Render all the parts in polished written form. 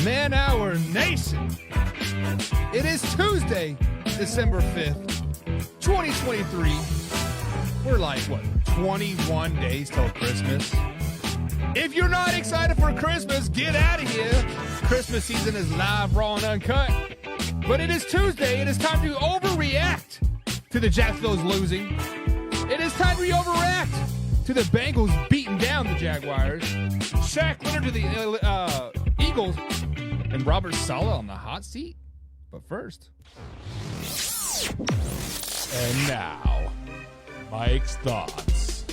Man Hour Nation. It is Tuesday, December 5th, 2023. We're like, 21 days till Christmas. If you're not excited for Christmas, get out of here. Christmas season is live, raw, and uncut. But it is Tuesday. It is time to overreact to the Jacksonville's losing. It is time to overreact to the Bengals beating down the Jaguars. Shaq, Leonard to the Eagles. And Robert Salah on the hot seat. But first. And now, Mike's thoughts.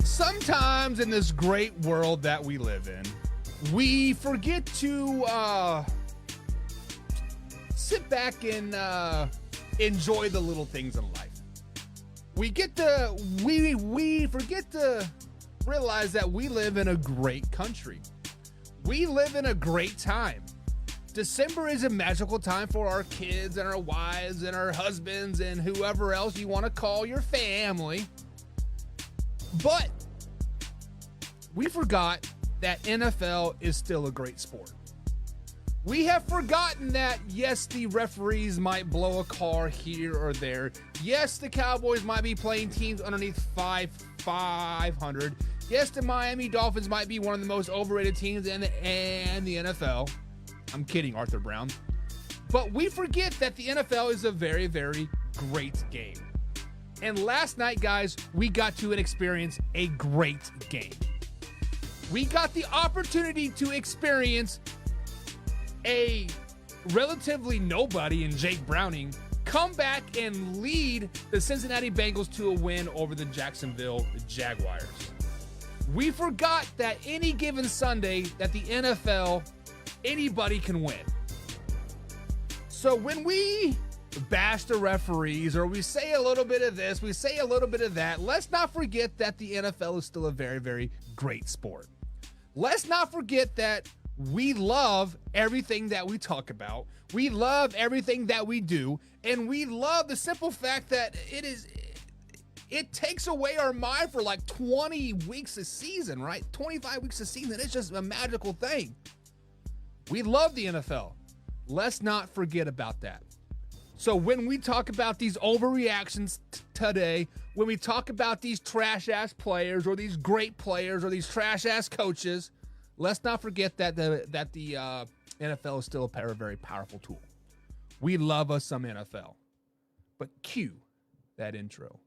Sometimes in this great world that we live in, we forget to sit back and enjoy the little things in life. We forget to realize that we live in a great country. We live in a great time. December is a magical time for our kids and our wives and our husbands and whoever else you want to call your family. But we forgot that NFL is still a great sport. We have forgotten that, yes, the referees might blow a car here or there. Yes, the Cowboys might be playing teams underneath 500. Yes, the Miami Dolphins might be one of the most overrated teams in the NFL. I'm kidding, Arthur Brown. But we forget that the NFL is a very, very great game. And last night, guys, we got to experience a great game. We got the opportunity to experience a relatively nobody in Jake Browning come back and lead the Cincinnati Bengals to a win over the Jacksonville Jaguars. We forgot that any given Sunday that the NFL, anybody can win. So when we bash the referees or we say a little bit of this, we say a little bit of that, let's not forget that the NFL is still a very, very great sport. Let's not forget that we love everything that we talk about. We love everything that we do. And we love the simple fact that it takes away our mind for like 20 weeks a season, right? 25 weeks a season. It's just a magical thing. We love the NFL. Let's not forget about that. So when we talk about these overreactions today, when we talk about these trash-ass players or these great players or these trash-ass coaches, let's not forget that the NFL is still a very powerful tool. We love us some NFL. But cue that intro.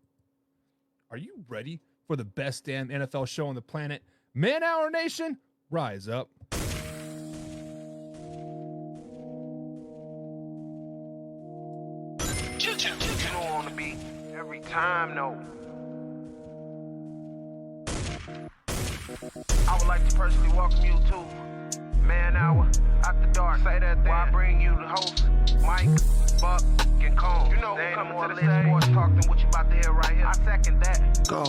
Are you ready for the best damn NFL show on the planet? Man Hour Nation, rise up. On the beat every time, no. I would like to personally welcome you to Man Hour After Dark. Say that then. While I bring you the host, Mike, Buck, and Cone. You know who's coming to the stage. Sports talk than what you about to hear right here. I second that. Go.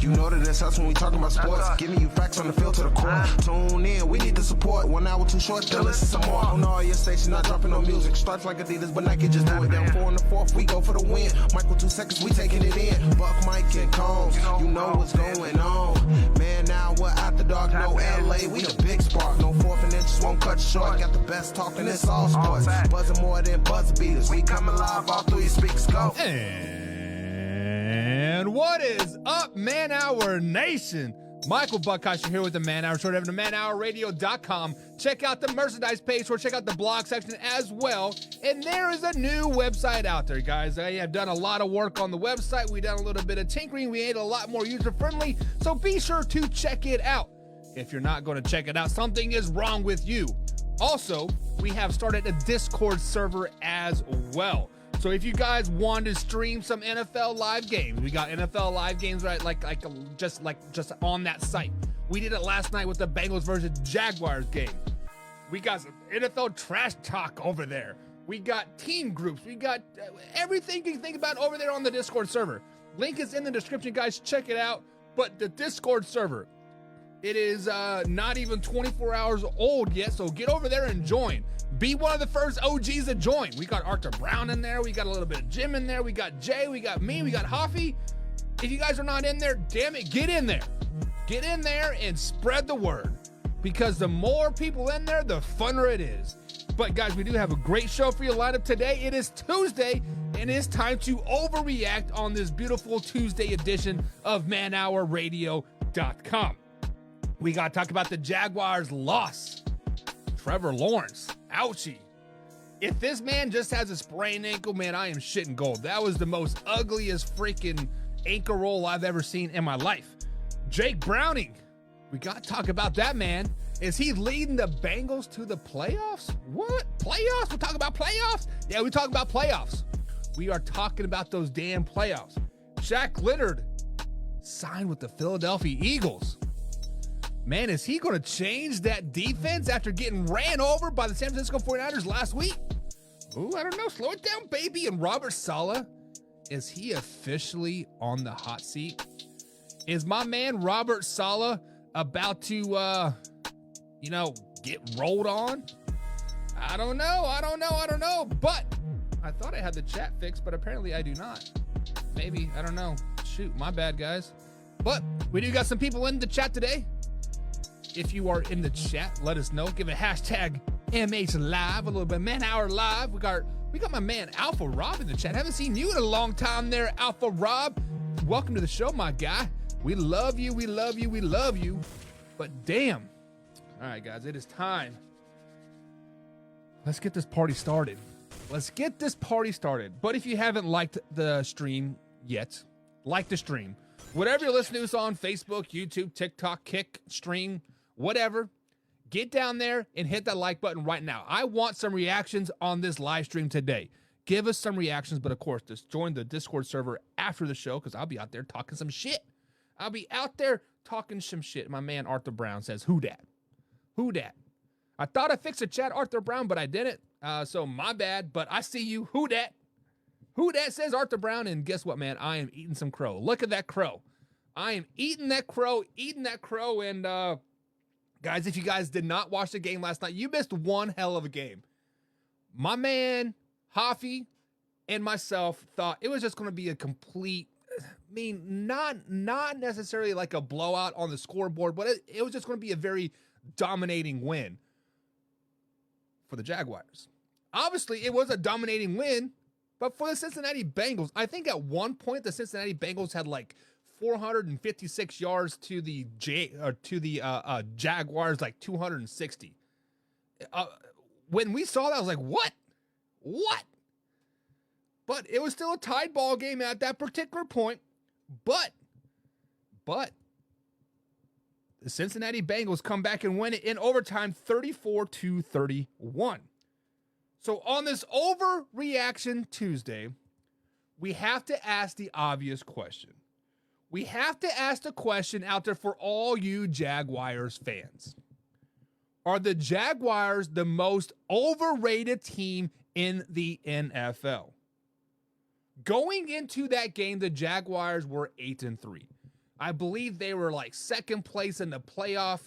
You know that it's us when we talking about sports. Giving you facts on the field to the core. Tune in, we need the support. 1 hour too short, then listen some more. On all your stations, not dropping no music. Starts like Adidas, but Nike just do it. Down 4 in the 4th, we go for the win. Michael 2 seconds, we taking it in. Buck, Mike, and Combs, you know what's going on. Man, now we're After Dark, no LA, we the big spark. No 4th and inches, won't cut you short. Got the best talking, it's all sports. Buzzing more than buzzer beaters. We coming live all through your speakers, go. And what is up, Man Hour Nation? Michael Buckheischer here with the Man Hour. Short over to manhourradio.com. Check out the merchandise page or check out the blog section as well. And there is a new website out there, guys. I have done a lot of work on the website. We've done a little bit of tinkering. We made it a lot more user-friendly. So be sure to check it out. If you're not going to check it out, something is wrong with you. Also, we have started a Discord server as well. So if you guys want to stream some NFL live games, we got NFL live games right just on that site. We did it last night with the Bengals versus Jaguars game. We got some NFL trash talk over there. We got team groups. We got everything you can think about over there on the Discord server. Link is in the description, guys. Check it out. But the Discord server, it is not even 24 hours old yet, so get over there and join. Be one of the first OGs to join. We got Arthur Brown in there. We got a little bit of Jim in there. We got Jay. We got me. We got Hoffy. If you guys are not in there, damn it, get in there. Get in there and spread the word. because the more people in there, the funner it is. But guys, we do have a great show for you lined up today. It is Tuesday, and it's time to overreact on this beautiful Tuesday edition of manhourradio.com. We got to talk about the Jaguars' loss. Trevor Lawrence, ouchie. If this man just has a sprained ankle, man, I am shitting gold. That was the most ugliest freaking ankle roll I've ever seen in my life. Jake Browning, we got to talk about that, man. Is he leading the Bengals to the playoffs? What? Playoffs? We're talking about playoffs? Yeah, we're talking about playoffs. We are talking about those damn playoffs. Shaq Leonard signed with the Philadelphia Eagles. Man, is he going to change that defense after getting ran over by the San Francisco 49ers last week? Ooh, I don't know. Slow it down, baby. And Robert Salah, is he officially on the hot seat? Is my man Robert Salah about to, get rolled on? I don't know. But I thought I had the chat fixed, but apparently I do not. Maybe, I don't know. Shoot, my bad, guys. But we do got some people in the chat today. If you are in the chat, let us know. Give a hashtag MH Live, a little bit Man Hour Live. We got my man Alpha Rob in the chat. Haven't seen you in a long time there, Alpha Rob. Welcome to the show, my guy. We love you. But damn. All right, guys, it is time. Let's get this party started. But if you haven't liked the stream yet, like the stream. Whatever you're listening to us on Facebook, YouTube, TikTok, Kick, Stream, whatever, get down there and hit that like button right now. I want some reactions on this live stream today. Give us some reactions, but of course, just join the Discord server after the show because I'll be out there talking some shit. My man Arthur Brown says, who dat? I thought I fixed the chat, Arthur Brown, but I didn't. So my bad, but I see you. Who dat? Who dat, says Arthur Brown, and guess what, man? I am eating some crow. Look at that crow. I am eating that crow, and guys, if you guys did not watch the game last night, you missed one hell of a game. My man, Hoffy, and myself thought it was just going to be a complete, not necessarily like a blowout on the scoreboard, but it was just going to be a very dominating win for the Jaguars. Obviously, it was a dominating win, but for the Cincinnati Bengals, I think at one point the Cincinnati Bengals had like 456 yards to the Jaguars like 260. When we saw that, I was like, what? But it was still a tied ball game at that particular point. But the Cincinnati Bengals come back and win it in overtime, 34-31. So on this Overreaction Tuesday, we have to ask the obvious question. We have to ask the question out there for all you Jaguars fans. Are the Jaguars the most overrated team in the NFL? Going into that game, the Jaguars were 8-3. I believe they were like second place in the playoff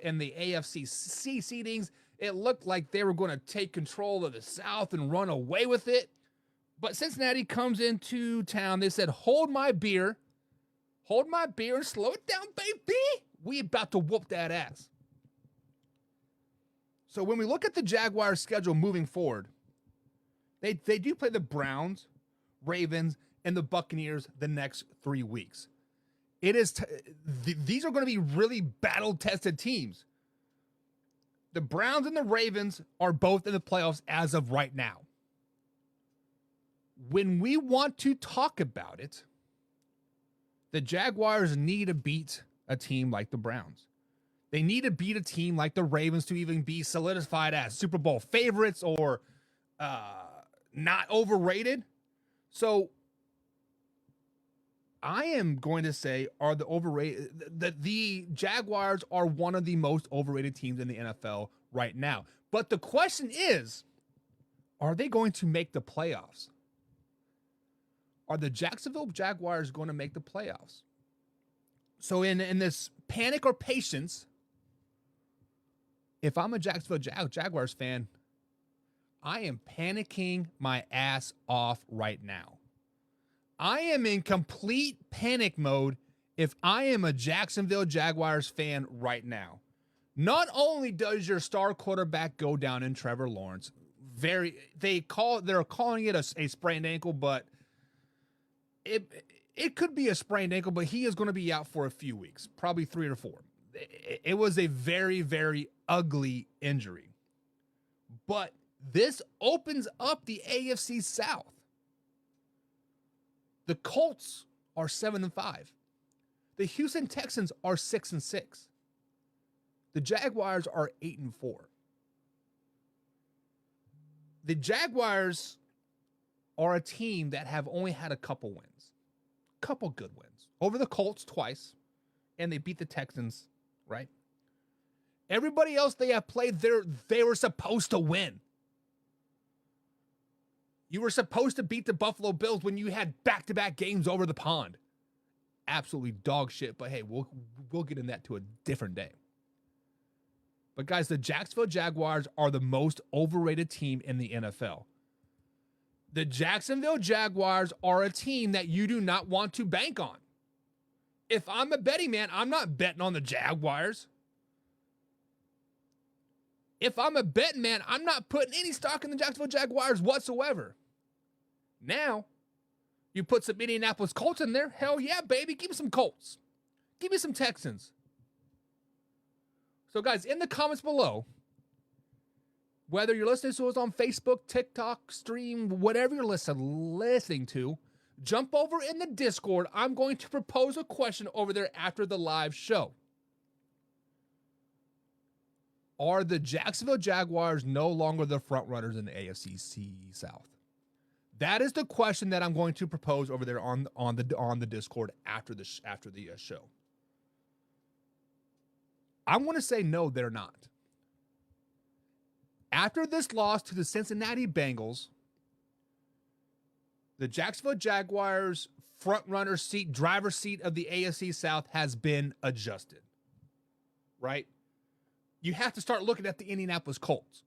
in the AFC seedings. It looked like they were going to take control of the South and run away with it. But Cincinnati comes into town. They said, hold my beer and slow it down, baby. We about to whoop that ass. So when we look at the Jaguars' schedule moving forward, they do play the Browns, Ravens, and the Buccaneers the next 3 weeks. These are going to be really battle-tested teams. The Browns and the Ravens are both in the playoffs as of right now. When we want to talk about it, the Jaguars need to beat a team like the Browns. They need to beat a team like the Ravens to even be solidified as Super Bowl favorites or not overrated. So I am going to say the Jaguars are one of the most overrated teams in the NFL right now. But the question is, are they going to make the playoffs? Are the Jacksonville Jaguars going to make the playoffs? So in this panic or patience, if I'm a Jacksonville Jaguars fan, I am panicking my ass off right now. I am in complete panic mode if I am a Jacksonville Jaguars fan right now. Not only does your star quarterback go down in Trevor Lawrence, they're calling it a sprained ankle, but it could be a sprained ankle, but he is going to be out for a few weeks, probably 3 or 4. It was a very, very ugly injury. But this opens up the AFC South. The Colts are 7-5. The Houston Texans are 6-6. The Jaguars are 8-4. The Jaguars are a team that have only had a couple wins. Couple good wins. Over the Colts twice, and they beat the Texans, right? Everybody else they have played, they were supposed to win. You were supposed to beat the Buffalo Bills when you had back-to-back games over the pond. Absolutely dog shit, but hey, we'll get in that to a different day. But guys, the Jacksonville Jaguars are the most overrated team in the NFL. The Jacksonville Jaguars are a team that you do not want to bank on. If I'm a betting man, I'm not betting on the Jaguars. If I'm a betting man, I'm not putting any stock in the Jacksonville Jaguars whatsoever. Now, you put some Indianapolis Colts in there. Hell yeah, baby. Give me some Colts. Give me some Texans. So, guys, in the comments below, whether you're listening to us on Facebook, TikTok, stream, whatever you're listening to, jump over in the Discord. I'm going to propose a question over there after the live show. Are the Jacksonville Jaguars no longer the front runners in the AFC South? That is the question that I'm going to propose over there on the Discord after the show. I'm going to say no, they're not. After this loss to the Cincinnati Bengals, the Jacksonville Jaguars driver's seat of the AFC South has been adjusted. Right? You have to start looking at the Indianapolis Colts.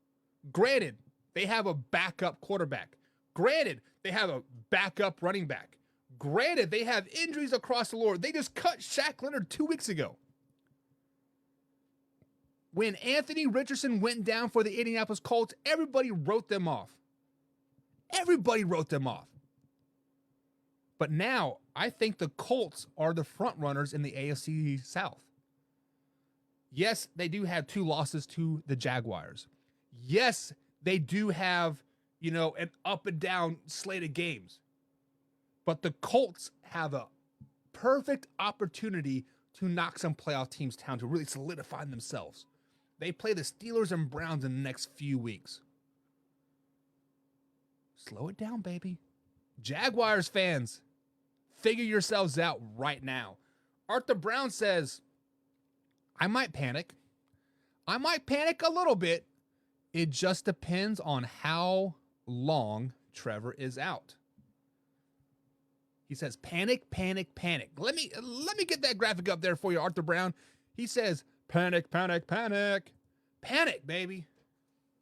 Granted, they have a backup quarterback. Granted, they have a backup running back. Granted, they have injuries across the board. They just cut Shaq Leonard 2 weeks ago. When Anthony Richardson went down for the Indianapolis Colts, everybody wrote them off. Everybody wrote them off. But now, I think the Colts are the front runners in the AFC South. Yes, they do have 2 losses to the Jaguars. Yes, they do have, an up and down slate of games. But the Colts have a perfect opportunity to knock some playoff teams down, to really solidify themselves. They play the Steelers and Browns in the next few weeks. Slow it down, baby. Jaguars fans, figure yourselves out right now. Arthur Brown says, I might panic. I might panic a little bit. It just depends on how long Trevor is out. He says, panic, panic, panic. Let me get that graphic up there for you, Arthur Brown. He says, panic, panic, panic. Panic, baby.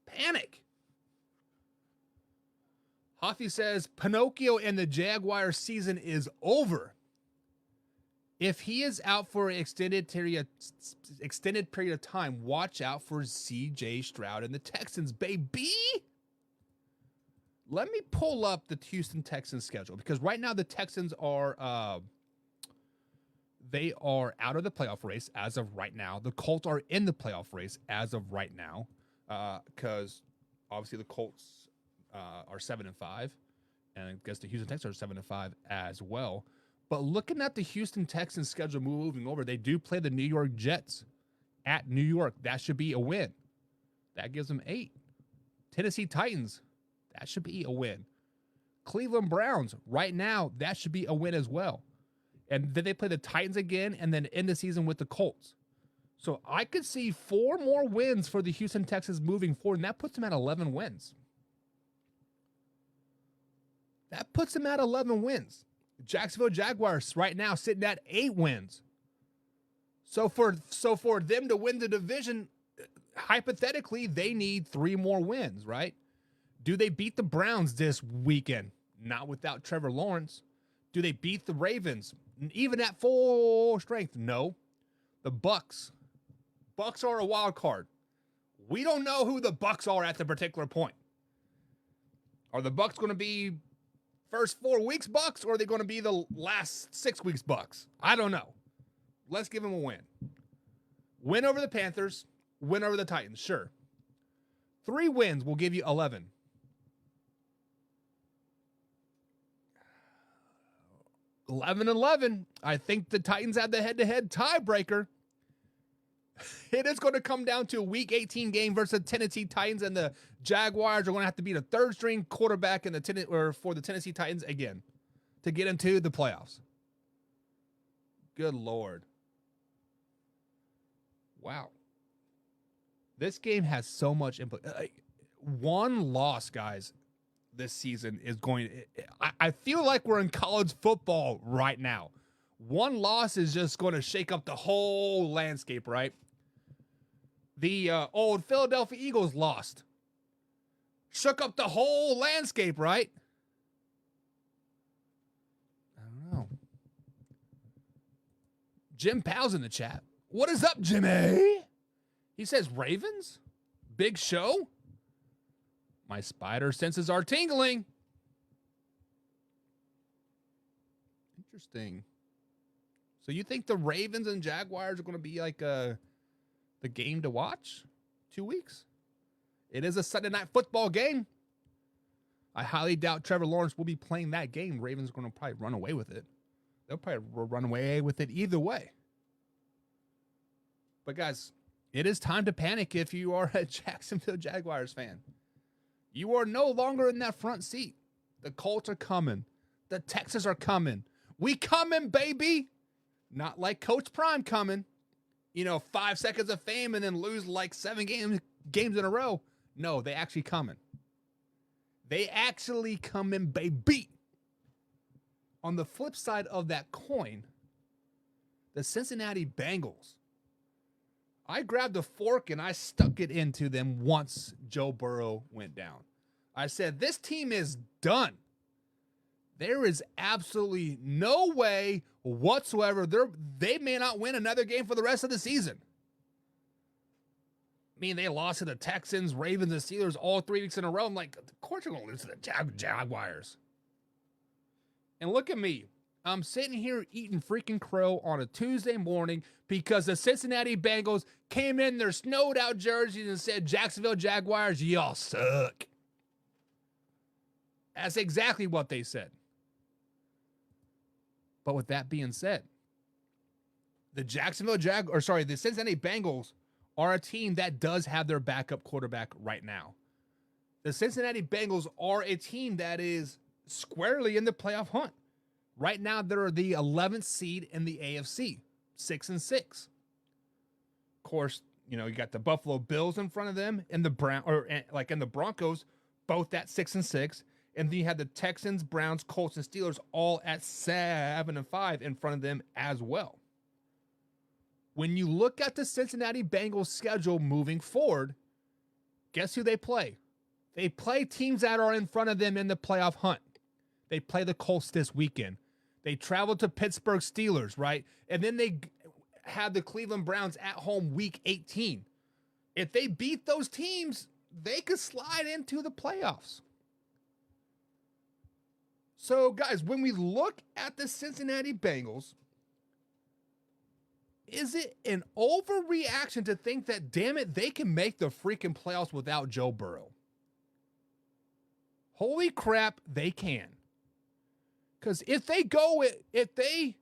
Panic. Hoffy says, Pinocchio and the Jaguar season is over. If he is out for an extended period of time, watch out for C.J. Stroud and the Texans, baby. Let me pull up the Houston Texans schedule, because right now the Texans are they are out of the playoff race as of right now. The Colts are in the playoff race as of right now, because obviously the Colts are 7-5, and I guess the Houston Texans are 7-5 as well. But looking at the Houston Texans schedule moving over, they do play the New York Jets at New York. That should be a win. That gives them 8. Tennessee Titans, that should be a win. Cleveland Browns, right now, that should be a win as well. And then they play the Titans again, and then end the season with the Colts. So I could see 4 more wins for the Houston Texans moving forward, and that puts them at 11 wins. That puts them at 11 wins. Jacksonville Jaguars right now sitting at 8 wins. So for them to win the division, hypothetically, they need 3 more wins, right? Do they beat the Browns this weekend? Not without Trevor Lawrence. Do they beat the Ravens? Even at full strength? No. The Bucks Bucks are a wild card. We don't know who the Bucks are at the particular point. Are the Bucks going to be first 4 weeks Bucks, or are they going to be the last 6 weeks Bucks? I don't know. Let's give them a win. Win over the Panthers, win over the Titans, sure. 3 wins will give you 11. 11-11. I think the Titans have the head-to-head tiebreaker. It is going to come down to a Week 18 game versus the Tennessee Titans, and the Jaguars are going to have to beat a third-string quarterback for the Tennessee Titans again to get into the playoffs. Good Lord. Wow. This game has so much input. One loss, guys, this season is going to... I feel like we're in college football right now. One loss is just going to shake up the whole landscape, right? The old Philadelphia Eagles lost. Shook up the whole landscape, right? I don't know. Jim Powell's in the chat. What is up, Jimmy? He says, Ravens? Big show? My spider senses are tingling. Interesting. So you think the Ravens and Jaguars are going to be like the game to watch? 2 weeks? It is a Sunday night football game. I highly doubt Trevor Lawrence will be playing that game. Ravens are going to probably run away with it. They'll probably run away with it either way. But guys, it is time to panic if you are a Jacksonville Jaguars fan. You are no longer in that front seat. The Colts are coming. The Texans are coming. We coming, baby. Not like Coach Prime coming. 5 seconds of fame and then lose like 7 games in a row. No, they actually coming. They actually coming, baby. On the flip side of that coin, the Cincinnati Bengals. I grabbed a fork and I stuck it into them once Joe Burrow went down. I said, this team is done. There is absolutely no way whatsoever. They may not win another game for the rest of the season. I mean, they lost to the Texans, Ravens, and Steelers all 3 weeks in a row. I'm like, of course you're going to lose to the Jaguars. And look at me. I'm sitting here eating freaking crow on a Tuesday morning because the Cincinnati Bengals came in their snowed out jerseys and said, Jacksonville Jaguars, y'all suck. That's exactly what they said. But with that being said, the Cincinnati Bengals are a team that does have their backup quarterback right now. The Cincinnati Bengals are a team that is squarely in the playoff hunt. Right now, they're the 11th seed in the AFC, 6-6. Of course, you got the Buffalo Bills in front of them, and the Broncos, both at 6-6. And then you had the Texans, Browns, Colts, and Steelers all at 7-5 in front of them as well. When you look at the Cincinnati Bengals schedule moving forward, guess who they play? They play teams that are in front of them in the playoff hunt. They play the Colts this weekend. They travel to Pittsburgh Steelers, right? And then they have the Cleveland Browns at home week 18. If they beat those teams, they could slide into the playoffs. So, guys, when we look at the Cincinnati Bengals, is it an overreaction to think that, damn it, they can make the freaking playoffs without Joe Burrow? Holy crap, they can. Because if they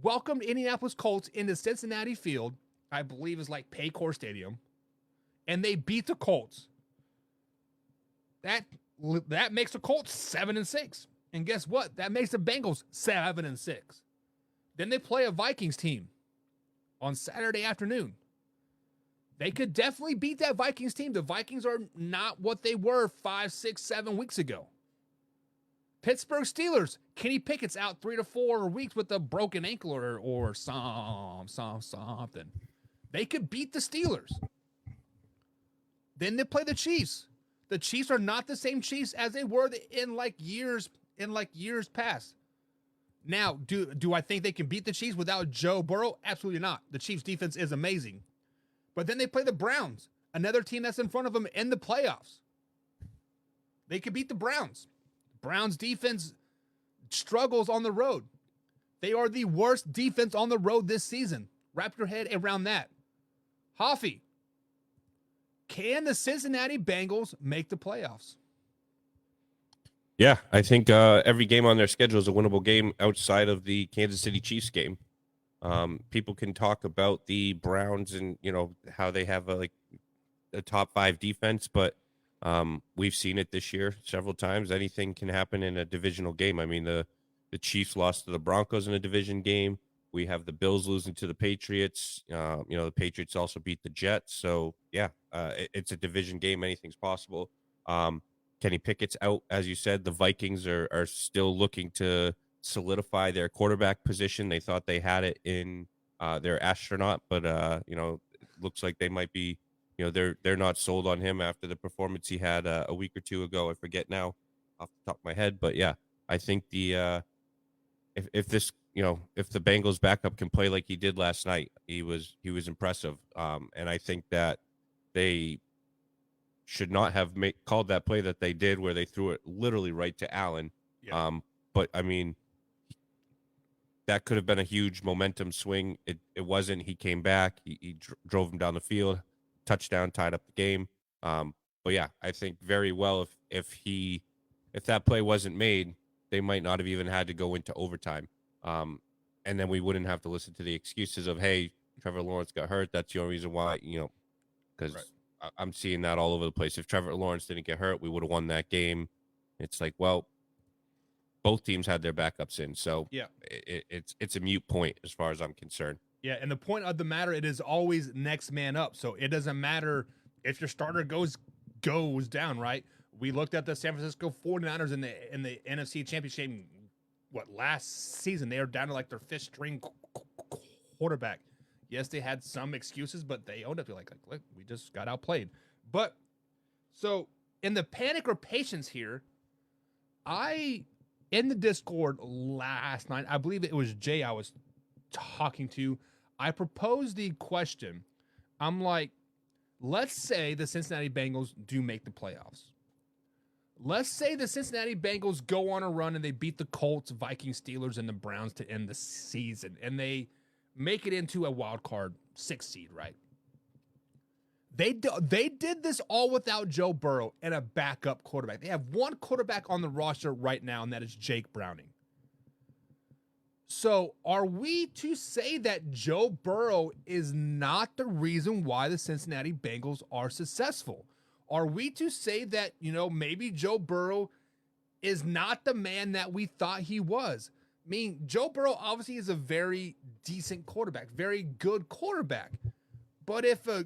welcomed Indianapolis Colts into Cincinnati Field, I believe is like Paycor Stadium, and they beat the Colts, that makes the Colts 7-6. And guess what? That makes the Bengals 7-6. Then they play a Vikings team on Saturday afternoon. They could definitely beat that Vikings team. The Vikings are not what they were 5, 6, 7 weeks ago. Pittsburgh Steelers, Kenny Pickett's out 3 to 4 weeks with a broken ankle or something. They could beat the Steelers. Then they play the Chiefs. The Chiefs are not the same Chiefs as they were in years past. Now, do I think they can beat the Chiefs without Joe Burrow? Absolutely not. The Chiefs defense is amazing. But then they play the Browns, another team that's in front of them in the playoffs. They could beat the Browns. Browns defense struggles on the road. They are the worst defense on the road this season. Wrap your head around that. Hoffy, can the Cincinnati Bengals make the playoffs? Yeah, I think every game on their schedule is a winnable game outside of the Kansas City Chiefs game. People can talk about the Browns and, how they have a top 5 defense, but we've seen it this year several times. Anything can happen in a divisional game. I mean, the Chiefs lost to the Broncos in a division game. We have the Bills losing to the Patriots. The Patriots also beat the Jets. So, yeah, it's a division game. Anything's possible. Kenny Pickett's out, as you said. The Vikings are still looking to solidify their quarterback position. They thought they had it in their astronaut, but it looks like they might be, they're not sold on him after the performance he had a week or two ago. I forget now off the top of my head, but yeah, I think the if the Bengals backup can play like he did last night, he was impressive, and I think that they should not have called that play that they did where they threw it literally right to Allen. Yeah. But I mean, that could have been a huge momentum swing. It wasn't. He came back. He drove him down the field, touchdown, tied up the game. But yeah, I think very well if that play wasn't made, they might not have even had to go into overtime. And then we wouldn't have to listen to the excuses of, hey, Trevor Lawrence got hurt. That's the only reason why, because right. I'm seeing that all over the place. If Trevor Lawrence didn't get hurt, we would have won that game. It's like, well, both teams had their backups in. So yeah, it's a moot point as far as I'm concerned. Yeah, and the point of the matter, it is always next man up. So it doesn't matter if your starter goes down, right? We looked at the San Francisco 49ers in the NFC Championship, last season? They were down to like their 5th string quarterback. Yes, they had some excuses, but they owned up to look, we just got outplayed. But so in the panic or patience here, in the Discord last night, I believe it was Jay I was talking to, I proposed the question. I'm like, let's say the Cincinnati Bengals do make the playoffs. Let's say the Cincinnati Bengals go on a run and they beat the Colts, Vikings, Steelers, and the Browns to end the season, and they make it into a wild card 6 seed, right? They did this all without Joe Burrow and a backup quarterback. They have one quarterback on the roster right now, and that is Jake Browning. So are we to say that Joe Burrow is not the reason why the Cincinnati Bengals are successful? Are we to say that, maybe Joe Burrow is not the man that we thought he was? I mean, Joe Burrow obviously is a very decent quarterback, very good quarterback. But if a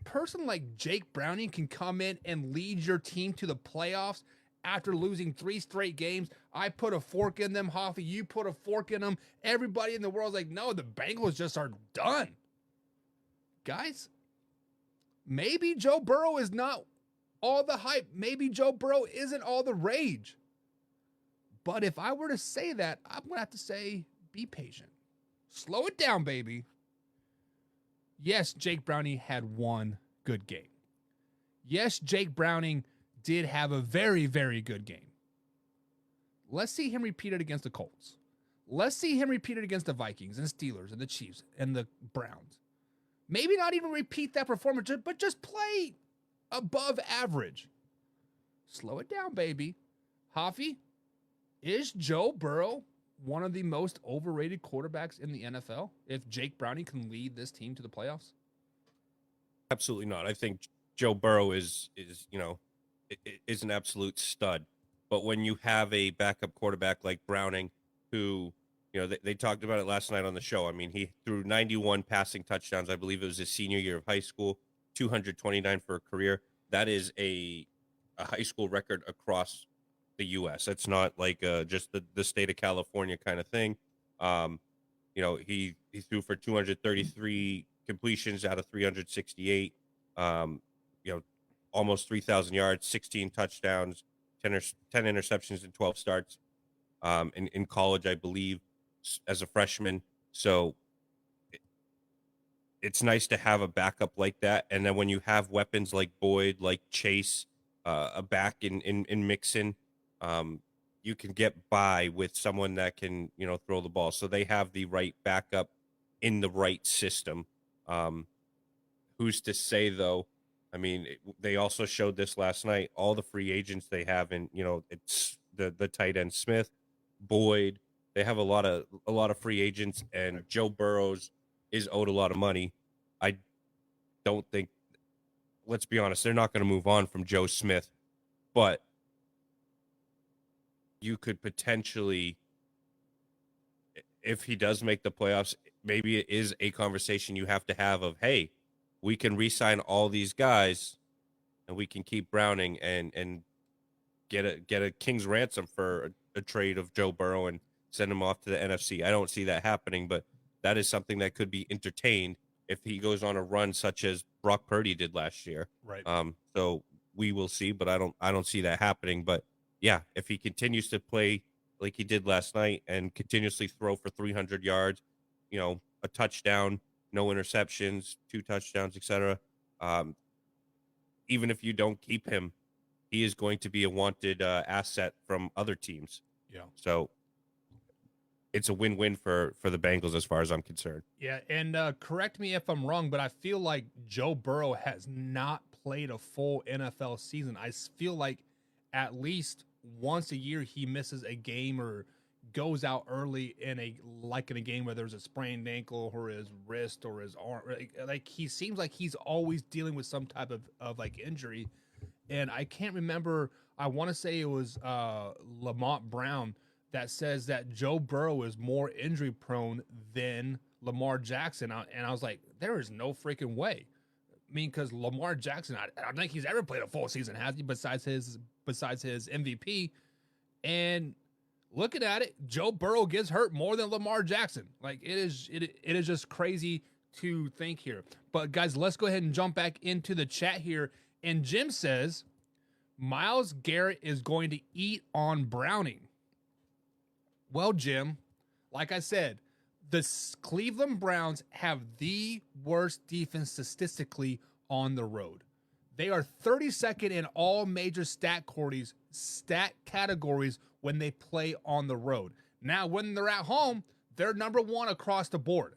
person like Jake Browning can come in and lead your team to the playoffs after losing 3 straight games, I put a fork in them, Hoffy, you put a fork in them, everybody in the world's like, no, the Bengals just are done. Guys, maybe Joe Burrow is not all the hype. Maybe Joe Burrow isn't all the rage. But if I were to say that, I'm going to have to say, be patient. Slow it down, baby. Yes, Jake Browning had one good game. Yes, Jake Browning did have a very, very good game. Let's see him repeat it against the Colts. Let's see him repeat it against the Vikings and Steelers and the Chiefs and the Browns. Maybe not even repeat that performance, but just play above average. Slow it down, baby. Hoffy, is Joe Burrow one of the most overrated quarterbacks in the NFL if Jake Browning can lead this team to the playoffs? Absolutely not. I think Joe Burrow is an absolute stud. But when you have a backup quarterback like Browning, who, they talked about it last night on the show. I mean, he threw 91 passing touchdowns. I believe it was his senior year of high school, 229 for a career. That is a high school record across the U.S. That's not like just the state of California kind of thing. He threw for 233 completions out of 368. Almost 3,000 yards, 16 touchdowns, 10 interceptions in 12 starts. In college, I believe, as a freshman. So it's nice to have a backup like that. And then when you have weapons like Boyd, like Chase, a back in Mixon, you can get by with someone that can, throw the ball. So they have the right backup in the right system. Who's to say, though? I mean, they also showed this last night. All the free agents they have, and it's the tight end Smith, Boyd. They have a lot of free agents, and Joe Burrows is owed a lot of money. I don't think. Let's be honest, they're not going to move on from Joe Smith, but you could potentially, if he does make the playoffs, maybe it is a conversation you have to have of, hey, we can re-sign all these guys, and we can keep Browning and get a king's ransom for a trade of Joe Burrow and send him off to the NFC. I don't see that happening, but that is something that could be entertained if he goes on a run such as Brock Purdy did last year. Right. So we will see, but I don't see that happening. But yeah, if he continues to play like he did last night and continuously throw for 300 yards, a touchdown, no interceptions, 2 touchdowns, etc. Even if you don't keep him, he is going to be a wanted asset from other teams. Yeah. So it's a win-win for the Bengals as far as I'm concerned. Yeah, and correct me if I'm wrong, but I feel like Joe Burrow has not played a full NFL season. I feel like at least once a year he misses a game or goes out early in a game where there's a sprained ankle or his wrist or his arm. Like he seems like he's always dealing with some type of like injury. And I can't remember, I want to say it was Lamont Brown that says that Joe Burrow is more injury prone than Lamar Jackson. And I was like, there is no freaking way. I mean, because Lamar Jackson, I don't think he's ever played a full season, has he, besides his MVP. And looking at it, Joe Burrow gets hurt more than Lamar Jackson. Like it is just crazy to think here. But guys, let's go ahead and jump back into the chat here. And Jim says, Myles Garrett is going to eat on Browning. Well, Jim, like I said, the Cleveland Browns have the worst defense statistically on the road. They are 32nd in all major stat categories when they play on the road. Now, when they're at home, they're number 1 across the board.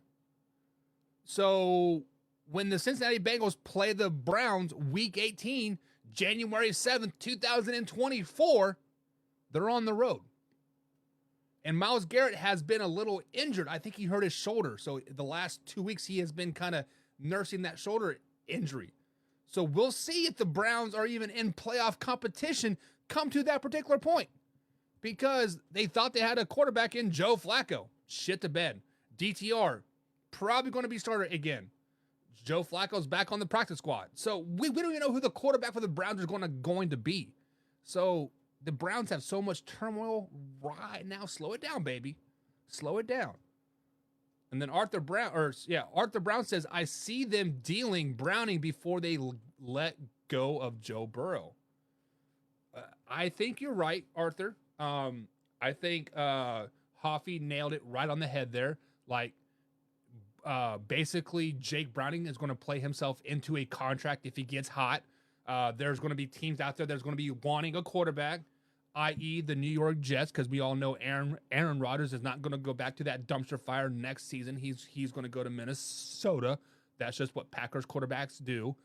So when the Cincinnati Bengals play the Browns week 18, January 7th, 2024, they're on the road. And Myles Garrett has been a little injured. I think he hurt his shoulder. So the last 2 weeks, he has been kind of nursing that shoulder injury. So we'll see if the Browns are even in playoff competition come to that particular point. Because they thought they had a quarterback in Joe Flacco. Shit to bed. DTR, probably going to be starter again. Joe Flacco's back on the practice squad. So we don't even know who the quarterback for the Browns is going to be. So the Browns have so much turmoil right now. Slow it down, baby. Slow it down. And then Arthur Brown says, I see them dealing Browning before they let go of Joe Burrow. I think you're right, Arthur. I think Hoffy nailed it right on the head there. Like, basically, Jake Browning is going to play himself into a contract if he gets hot. There's going to be teams out there that's going to be wanting a quarterback, i.e. the New York Jets, because we all know Aaron Rodgers is not going to go back to that dumpster fire next season. He's going to go to Minnesota. That's just what Packers quarterbacks do.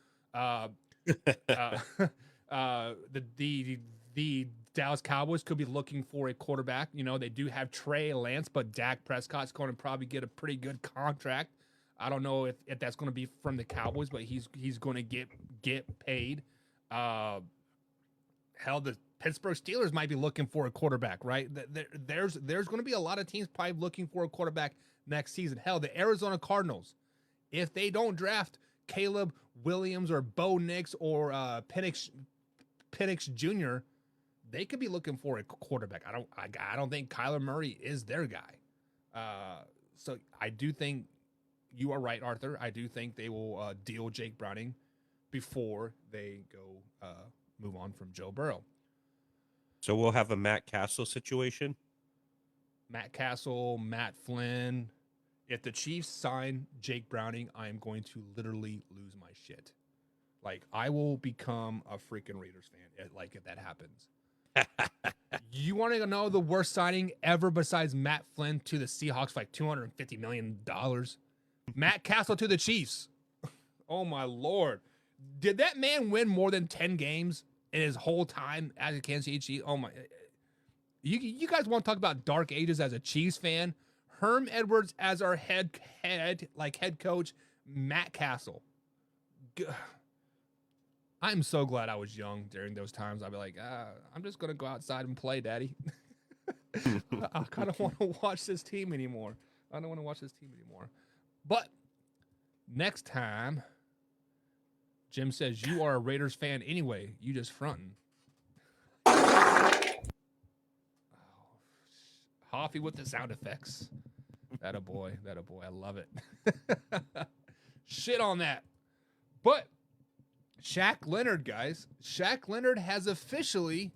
The Dallas Cowboys could be looking for a quarterback. You know, they do have Trey Lance, but Dak Prescott's going to probably get a pretty good contract. I don't know if that's going to be from the Cowboys, but he's going to get paid. Hell, the Pittsburgh Steelers might be looking for a quarterback, right? There's going to be a lot of teams probably looking for a quarterback next season. Hell, the Arizona Cardinals, if they don't draft Caleb Williams or Bo Nix or Penix Jr., they could be looking for a quarterback. I don't think Kyler Murray is their guy. So I do think you are right, Arthur. I do think they will deal Jake Browning before they go move on from Joe Burrow. So we'll have a Matt Castle situation. Matt Castle, Matt Flynn. if the Chiefs sign Jake Browning, I am going to literally lose my shit. Like, I will become a freaking Raiders fan, like, if that happens. You want to know the worst signing ever besides Matt Flynn to the Seahawks for like $250 million? Matt Castle to the Chiefs. Oh, my Lord. Did that man win more than 10 games in his whole time as a Kansas City Chiefs? Oh, my. You guys want to talk about dark ages as a Chiefs fan? Herm Edwards as our head coach, Matt Castle. I'm so glad I was young during those times. I'd be like, I'm just going to go outside and play, Daddy. I kind of want to watch this team anymore. I don't want to watch this team anymore. But next time, Jim says, you are a Raiders fan anyway. You just fronting. Hoffy with the sound effects. That a boy. I love it. Shit on that. But Shaq Leonard, guys. Shaq Leonard has officially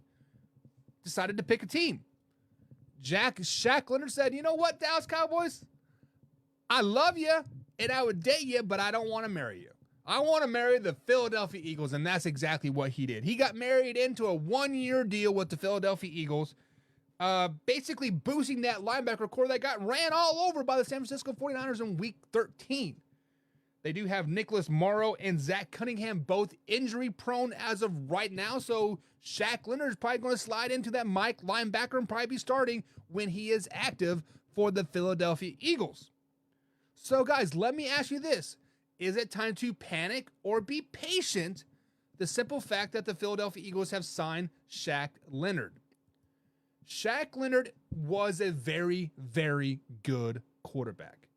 decided to pick a team. Shaq Leonard said, you know what, Dallas Cowboys? I love you, and I would date you, but I don't want to marry you. I want to marry the Philadelphia Eagles, and that's exactly what he did. He got married into a one-year deal with the Philadelphia Eagles, basically boosting that linebacker core that got ran all over by the San Francisco 49ers in Week 13. They do have Nicholas Morrow and Zach Cunningham both injury-prone as of right now, so Shaq Leonard is probably going to slide into that Mike linebacker and probably be starting when he is active for the Philadelphia Eagles. So, guys, let me ask you this. Is it time to panic or be patient? The simple fact that the Philadelphia Eagles have signed Shaq Leonard. Shaq Leonard was a very, very good quarterback.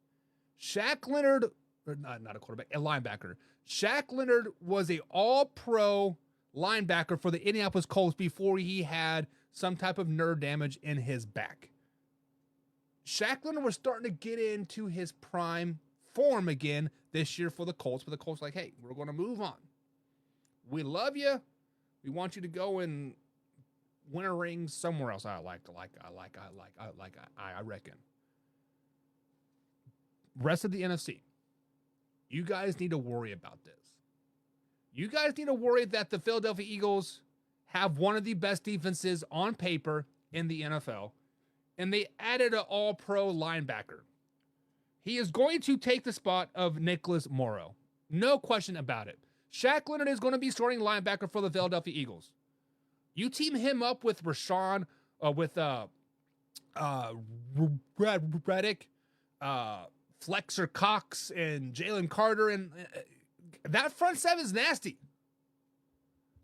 Shaq Leonard, or not a quarterback, a linebacker. Shaq Leonard was a all-pro linebacker for the Indianapolis Colts before he had some type of nerve damage in his back. Shaq Leonard was starting to get into his prime form again this year for the Colts, but the Colts like, hey, we're going to move on. We love you. We want you to go and win a ring somewhere else. I reckon. Rest of the NFC, you guys need to worry about this. You guys need to worry that the Philadelphia Eagles have one of the best defenses on paper in the NFL, and they added an all-pro linebacker. He is going to take the spot of Nicholas Morrow. No question about it. Shaq Leonard is going to be starting linebacker for the Philadelphia Eagles. You team him up with Rashawn, with Reddick, Flexer Cox, and Jalen Carter, and that front seven is nasty.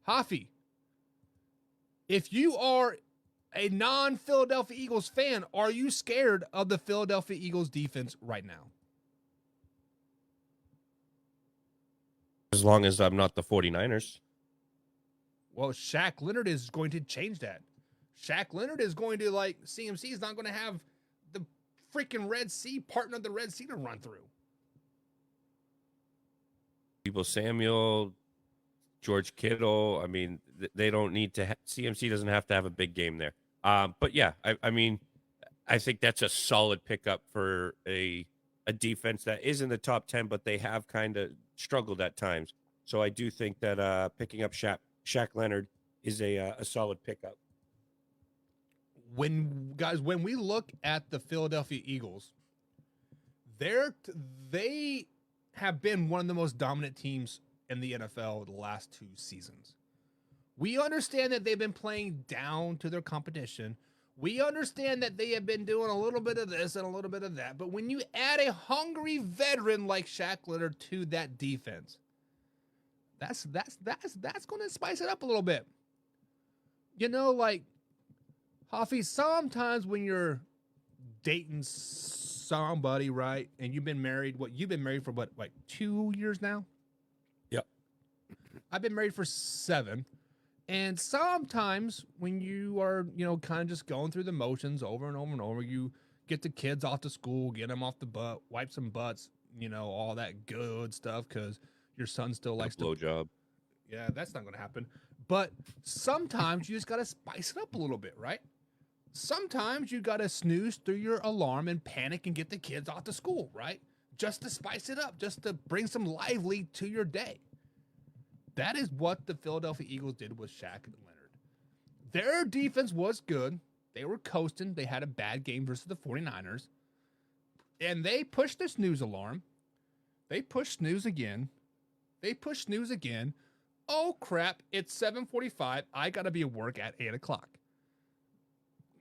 Hoffy, if you are a non-Philadelphia Eagles fan, are you scared of the Philadelphia Eagles defense right now? As long as I'm not the 49ers. Well, Shaq Leonard is going to change that. Shaq Leonard is going to, like, CMC is not going to have the freaking Red Sea, partner of the Red Sea to run through. People Samuel, George Kittle, I mean, they don't need to CMC doesn't have to have a big game there. But yeah, I mean, I think that's a solid pickup for a defense that is in the top 10, but they have kind of struggled at times. So I do think that picking up Shaq Leonard is a solid pickup. When we look at the Philadelphia Eagles, they have been one of the most dominant teams in the NFL the last 2 seasons. We understand that they've been playing down to their competition. We understand that they have been doing a little bit of this and a little bit of that. But when you add a hungry veteran like Shaq Leonard to that defense, that's going to spice it up a little bit. You know, like, Hoffy, sometimes when you're dating somebody, right, and you've been married for what, like 2 years now? Yep. I've been married for 7. And sometimes when you are, kind of just going through the motions over and over and over, you get the kids off to school, get them off the butt, wipe some butts, all that good stuff because your son still likes to blowjob. Yeah, that's not going to happen. But sometimes you just got to spice it up a little bit, right? sometimes you got to snooze through your alarm and panic and get the kids off to school, right? Just to spice it up, just to bring some lively to your day. That is what the Philadelphia Eagles did with Shaq and Leonard. Their defense was good. They were coasting. They had a bad game versus the 49ers. And they pushed the snooze alarm. They pushed snooze again. They pushed snooze again. Oh, crap. It's 7:45. I got to be at work at 8 o'clock.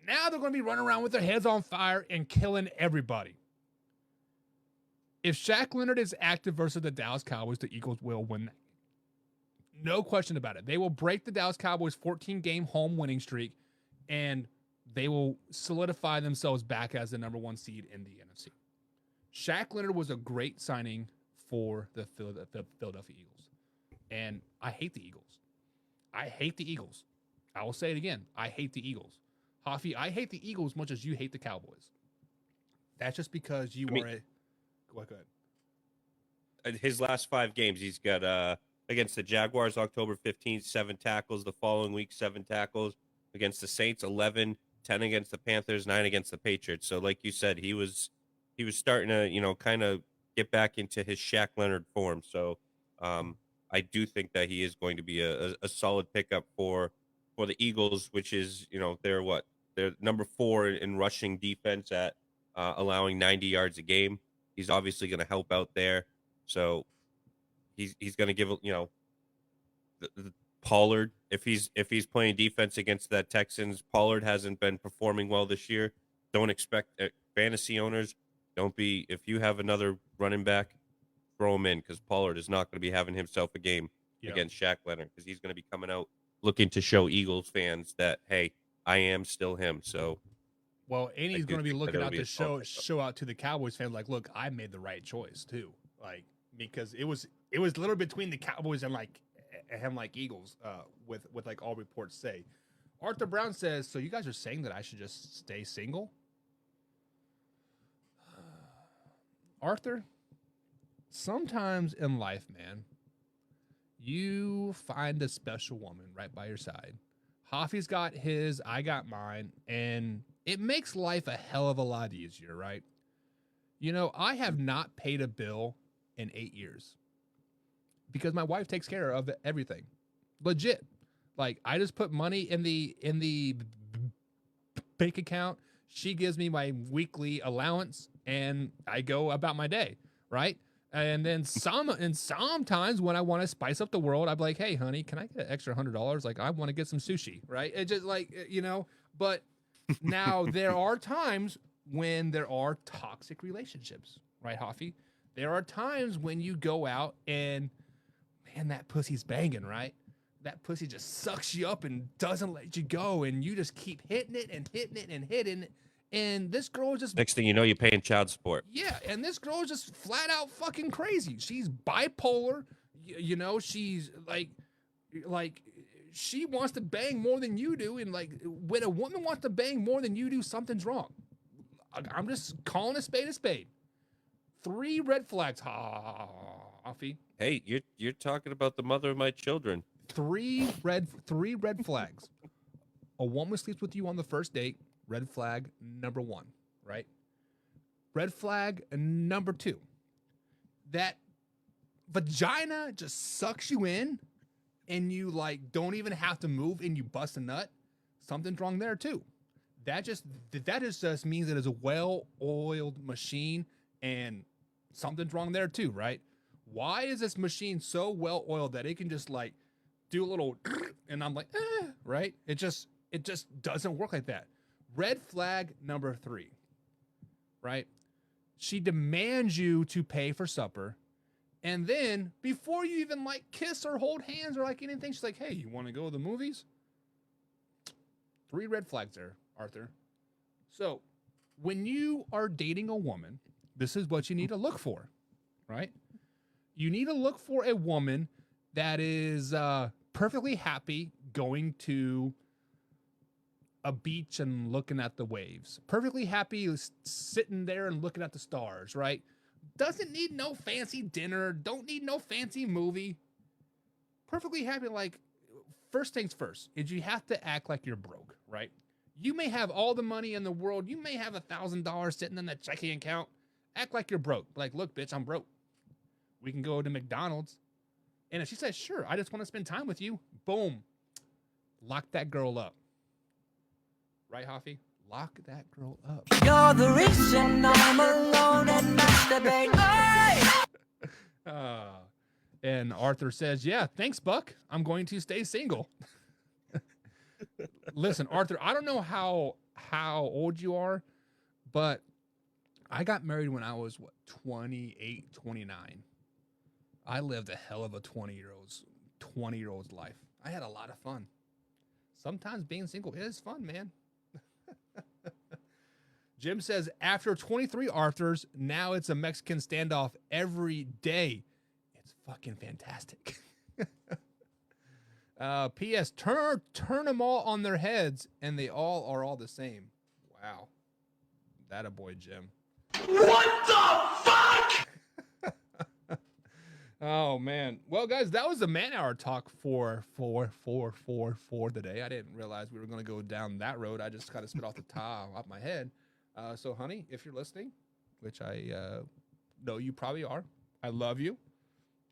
Now they're going to be running around with their heads on fire and killing everybody. If Shaq Leonard is active versus the Dallas Cowboys, the Eagles will win. No question about it. They will break the Dallas Cowboys' 14-game home winning streak, and they will solidify themselves back as the number 1 seed in the NFC. Shaq Leonard was a great signing for the Philadelphia Eagles. And I hate the Eagles. I hate the Eagles. I will say it again. I hate the Eagles. Hoffy, I hate the Eagles as much as you hate the Cowboys. That's just because you are a... Go ahead. His last 5 games, he's got against the Jaguars, October 15th, 7 tackles. The following week, 7 tackles. Against the Saints, 11, 10 against the Panthers, 9 against the Patriots. So like you said, he was starting to, kind of get back into his Shaq Leonard form. So I do think that he is going to be a solid pickup for the Eagles, which is, they're number 4 in rushing defense at allowing 90 yards a game. He's obviously going to help out there. So he's going to give, the Pollard, if he's playing defense against that Texans, Pollard hasn't been performing well this year. Don't expect fantasy owners. If you have another running back, throw him in, because Pollard is not going to be having himself a game against Shaq Leonard, because he's going to be coming out looking to show Eagles fans that, hey, I am still him. So, well, and he's going to be looking out to show out to the Cowboys fans, like, look, I made the right choice too. Like, because it was literally between the Cowboys and Eagles, with like all reports say. Arthur Brown says, so you guys are saying that I should just stay single? Arthur, sometimes in life, man, you find a special woman right by your side. Hoffy's got his, I got mine, and it makes life a hell of a lot easier, right? I have not paid a bill in 8 years because my wife takes care of everything. Legit. Like, I just put money in the bank account. She gives me my weekly allowance, and I go about my day, right? And then sometimes when I want to spice up the world, I'm like, hey, honey, can I get an extra $100? Like, I want to get some sushi, right? It just but now there are times when there are toxic relationships, right, Hoffy? There are times when you go out and, man, that pussy's banging, right? That pussy just sucks you up and doesn't let you go, and you just keep hitting it and hitting it and hitting it. And this girl is just... Next thing you know, you're paying child support. Yeah, and this girl is just flat out fucking crazy. She's bipolar. She's like she wants to bang more than you do. And, like, when a woman wants to bang more than you do, something's wrong. I'm just calling a spade a spade. 3 red flags, Hoffy. Hey, you're talking about the mother of my children. 3 red flags. A woman sleeps with you on the first date. Red flag number 1, right? Red flag number 2. That vagina just sucks you in, and you don't even have to move, and you bust a nut. Something's wrong there too. That just means it is a well-oiled machine, and something's wrong there too, right? Why is this machine so well-oiled that it can just do a little, and I'm like, right? It just doesn't work like that. Red flag number 3, right? She demands you to pay for supper. And then before you even kiss or hold hands or anything, she's like, hey, you want to go to the movies? 3 red flags there, Arthur. So when you are dating a woman, this is what you need to look for, right? You need to look for a woman that is perfectly happy going to a beach and looking at the waves. Perfectly happy sitting there and looking at the stars, right? Doesn't need no fancy dinner. Don't need no fancy movie. Perfectly happy. First things first is you have to act like you're broke, right? You may have all the money in the world. You may have $1,000 sitting in that checking account. Act like you're broke. Like, look, bitch, I'm broke. We can go to McDonald's. And if she says, sure, I just want to spend time with you, boom, lock that girl up. Right, Hoffy? Lock that girl up. You're the reason I'm alone and masturbate. And Arthur says, yeah, thanks, Buck. I'm going to stay single. Listen, Arthur, I don't know how old you are, but I got married when I was, 28, 29. I lived a hell of a 20-year-old's life. I had a lot of fun. Sometimes being single is fun, man. Jim says, after 23 Arthurs, now it's a Mexican standoff every day. It's fucking fantastic. P.S. Turn them all on their heads, and they all are all the same. Wow. That a boy, Jim. What the fuck? Oh, man. Well, guys, that was the man-hour talk for today. I didn't realize we were going to go down that road. I just kind of spit off the top of my head. So, honey, if you're listening, which I know you probably are, I love you.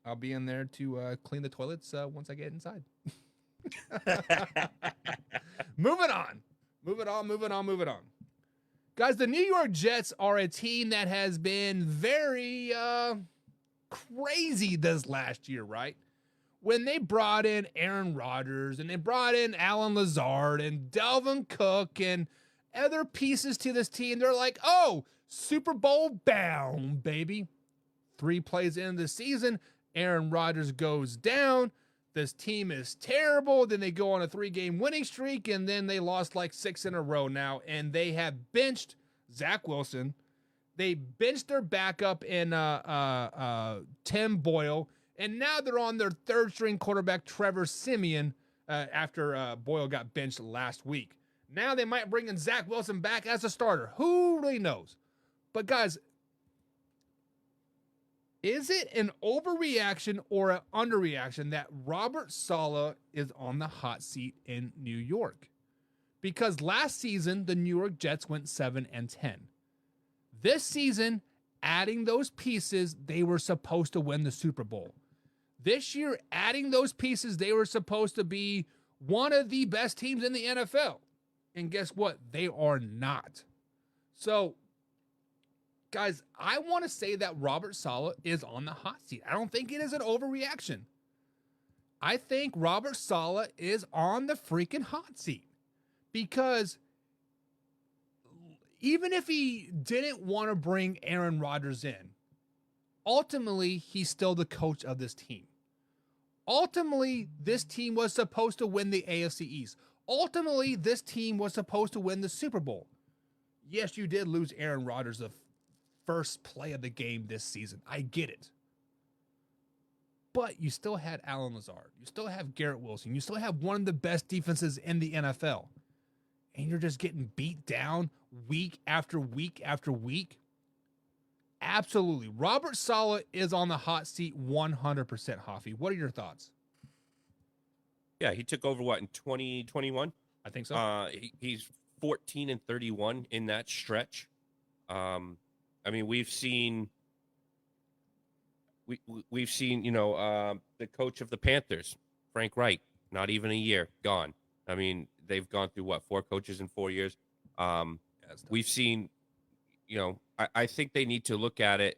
I'll be in there to clean the toilets once I get inside. Moving on. Guys, the New York Jets are a team that has been very crazy this last year, right? When they brought in Aaron Rodgers and they brought in Alan Lazard and Dalvin Cook and other pieces to this team, they're like, oh, Super Bowl bound, baby. 3 plays into the season, Aaron Rodgers goes down. This team is terrible. Then they go on a 3-game winning streak, and then they lost like 6 in a row now, and they have benched Zach Wilson. They benched their backup in Tim Boyle, and now they're on their 3rd-string quarterback, Trevor Siemian, after Boyle got benched last week. Now they might bring in Zach Wilson back as a starter. Who really knows? But, guys, is it an overreaction or an underreaction that Robert Salah is on the hot seat in New York? Because last season, the New York Jets went 7-10. This season, adding those pieces, they were supposed to win the Super Bowl. This year, adding those pieces, they were supposed to be one of the best teams in the NFL. And guess what? They are not. So, guys, I want to say that Robert Salah is on the hot seat. I don't think it is an overreaction. I think Robert Salah is on the freaking hot seat. Because even if he didn't want to bring Aaron Rodgers in, ultimately, he's still the coach of this team. Ultimately, this team was supposed to win the AFC East. Ultimately, this team was supposed to win the Super Bowl. Yes, you did lose Aaron Rodgers the first play of the game this season. I get it. But you still had Alan Lazard. You still have Garrett Wilson. You still have one of the best defenses in the NFL. And you're just getting beat down week after week after week. Absolutely. Robert Salah is on the hot seat 100%, Hoffy. What are your thoughts? Yeah, he took over, in 2021? I think so. He's 14-31 in that stretch. I mean, we've seen, the coach of the Panthers, Frank Reich, not even a year, gone. I mean, they've gone through, 4 coaches in 4 years. We've seen, I think they need to look at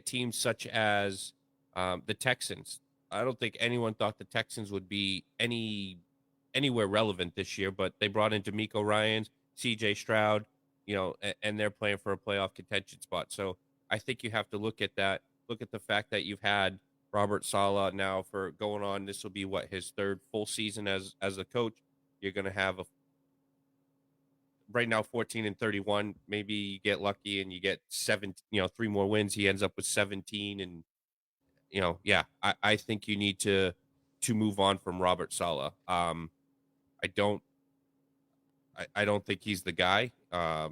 teams such as the Texans. I don't think anyone thought the Texans would be anywhere relevant this year, but they brought in DeMeco Ryans, C.J. Stroud, and they're playing for a playoff contention spot. So I think you have to look at that. Look at the fact that you've had Robert Salah now for going on. This will be his 3rd full season as a coach. You're going to have right now 14-31. Maybe you get lucky and you get 3 more wins. He ends up with 17, and I think you need to move on from Robert Salah. I don't think he's the guy. I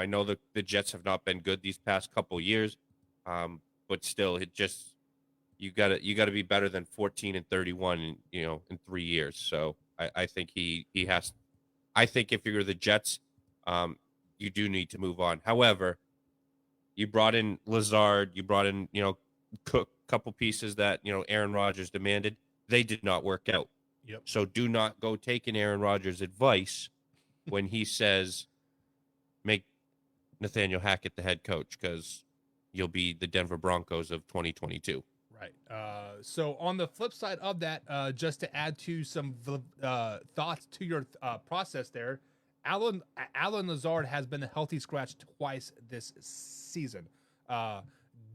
know the Jets have not been good these past couple years, but still, you got to be better than 14-31 in 3 years. So I think he has. I think if you're the Jets, you do need to move on. However, you brought in Lazard, you brought in, Cook, couple pieces that, Aaron Rodgers demanded. They did not work out. Yep. So do not go taking Aaron Rodgers' advice when he says make Nathaniel Hackett the head coach, because you'll be the Denver Broncos of 2022. Right. So on the flip side of that, just to add to some thoughts to your process there, Alan Lazard has been a healthy scratch twice this season.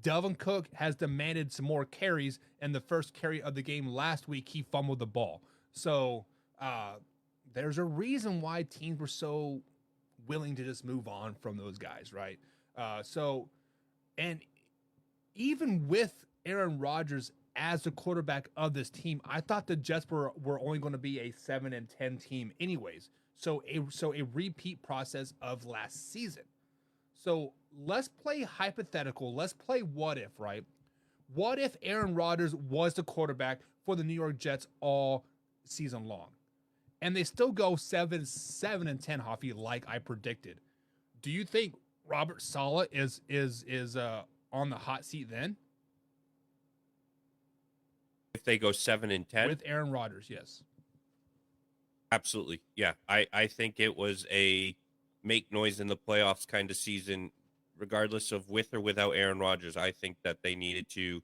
Delvin Cook has demanded some more carries, and the first carry of the game last week, he fumbled the ball. So there's a reason why teams were so willing to just move on from those guys, right? And even with Aaron Rodgers as the quarterback of this team, I thought the Jets were only going to be a 7-10 team anyways. So a repeat process of last season. So let's play hypothetical. Let's play what if, right? What if Aaron Rodgers was the quarterback for the New York Jets all season long, and they still go 7-10, Hoffy, like I predicted? Do you think Robert Salah is on the hot seat then? If they go 7-10 With Aaron Rodgers, yes. Absolutely. Yeah. I think it was a make noise in the playoffs kind of season, regardless of with or without Aaron Rodgers. I think that they needed to,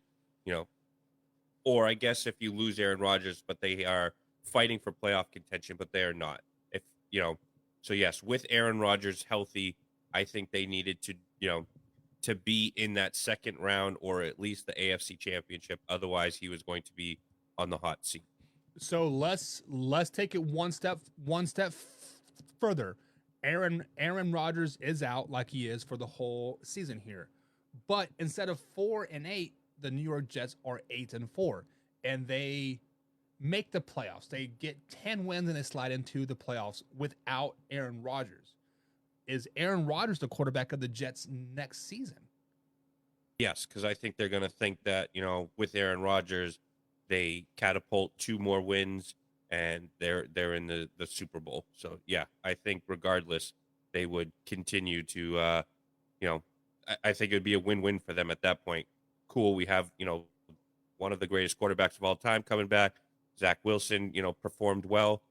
or I guess if you lose Aaron Rodgers, but they are fighting for playoff contention, but they are not. So yes, with Aaron Rodgers healthy, I think they needed to, to be in that second round or at least the AFC Championship. Otherwise, he was going to be on the hot seat. So let's take it one step further. Aaron Rodgers is out like he is for the whole season here, but instead of 4-8, the New York Jets are 8-4, and they make the playoffs. They get 10 wins and they slide into the playoffs without Aaron Rodgers. Is Aaron Rodgers the quarterback of the Jets next season? Yes, because I think they're going to think that, with Aaron Rodgers, they catapult 2 more wins and they're in the Super Bowl. So, yeah, I think regardless, they would continue to, I think it would be a win-win for them at that point. Cool, we have, one of the greatest quarterbacks of all time coming back. Zach Wilson, performed well.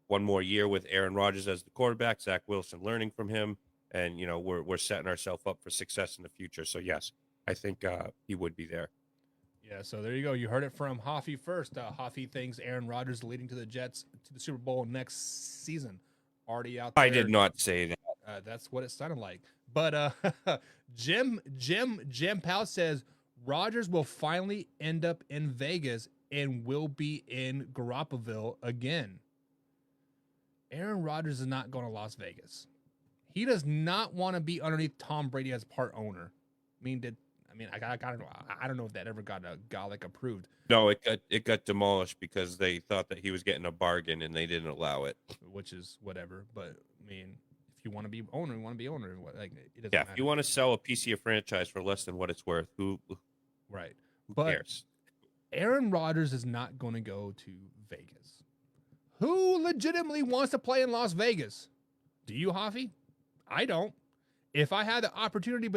One more year with Aaron Rodgers as the quarterback, Zach Wilson learning from him, and, we're setting ourselves up for success in the future. So, yes, I think he would be there. Yeah, so there you go. You heard it from Hoffy first. Hoffy thinks Aaron Rodgers leading to the Jets to the Super Bowl next season. Already out there. I did not say that. That's what it sounded like. But Jim Powell says Rodgers will finally end up in Vegas and will be in Garoppolo again. Aaron Rodgers is not going to Las Vegas. He does not want to be underneath Tom Brady as part owner. I don't know if that ever got approved. No, it got demolished because they thought that he was getting a bargain and they didn't allow it. Which is whatever. But if you want to be owner, you want to be owner. It doesn't yeah, matter. if you want to sell a piece of your franchise for less than what it's worth, who cares? Aaron Rodgers is not going to go to Vegas. Who legitimately wants to play in Las Vegas? Do you, Hoffy? I don't. If I had the opportunity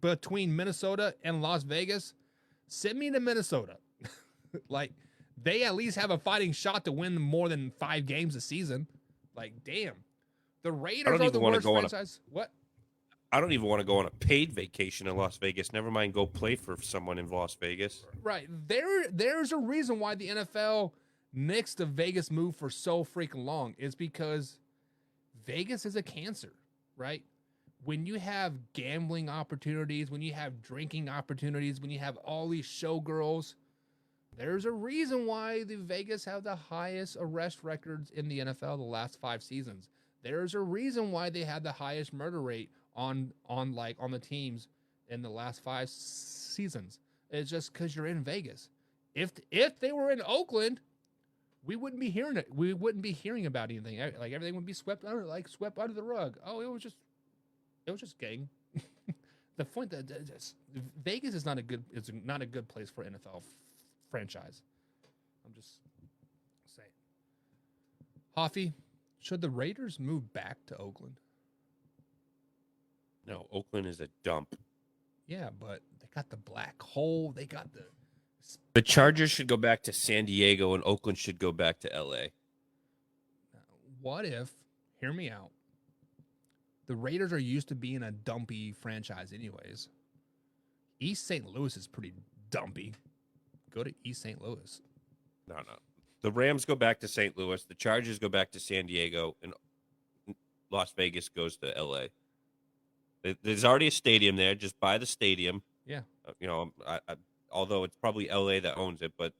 between Minnesota and Las Vegas, send me to Minnesota. They at least have a fighting shot to win more than 5 games a season. Damn. The Raiders are the worst franchise. What? I don't even want to go on a paid vacation in Las Vegas. Never mind go play for someone in Las Vegas. Right. There's a reason why the NFL nixed the Vegas move for so freaking long. It's because Vegas is a cancer, right? When you have gambling opportunities, when you have drinking opportunities, when you have all these showgirls, there's a reason why the Vegas have the highest arrest records in the NFL the last 5 seasons. There's a reason why they had the highest murder rate on the teams in the last 5 seasons. It's just because you're in Vegas. If they were in Oakland, we wouldn't be hearing it. We wouldn't be hearing about anything. Everything would be swept under the rug. Oh, it was just gang. The point that Vegas is not a good place for an NFL franchise. I'm just saying. Hoffy, Should the Raiders move back to Oakland? No, Oakland is a dump. Yeah, but they got the black hole. They got The Chargers should go back to San Diego, and Oakland should go back to L.A. What if, hear me out, the Raiders are used to being a dumpy franchise anyways. East St. Louis is pretty dumpy. Go to East St. Louis. No. The Rams go back to St. Louis. The Chargers go back to San Diego, and Las Vegas goes to L.A. There's already a stadium there. Just buy the stadium. Yeah. Although it's probably L.A. that owns it, but